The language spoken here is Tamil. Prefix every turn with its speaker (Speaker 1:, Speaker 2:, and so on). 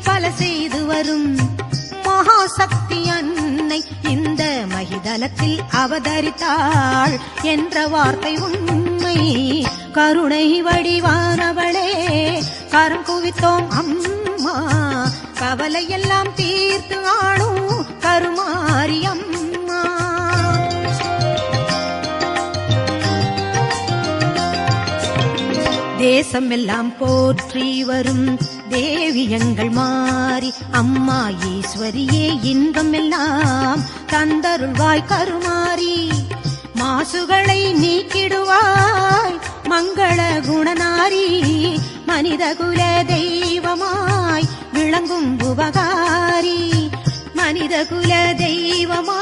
Speaker 1: பல செய்து வரும் மகாசக்தி அன்னை இந்த மகிதலத்தில் அவதரித்தாள் என்ற வார்த்தை உண்மை. கருணை வடிவானவளே கரம் குவித்தோம் அம்மா, கவலையெல்லாம் தீர்த்து ஆளும் கருமாரி அம்மா. தேசம் எல்லாம் போற்றி வரும் தேவி எங்கள் மாறி அம்மா ஈஸ்வரியே, இன்பம் எல்லாம் தந்தருள்வாய் கருமாரி. மாசுகளை நீக்கிடுவாய் மங்கள குணநாரி, மனிதகுல தெய்வமாய் விளங்கும் உபகாரி, மனிதகுல தெய்வமாய்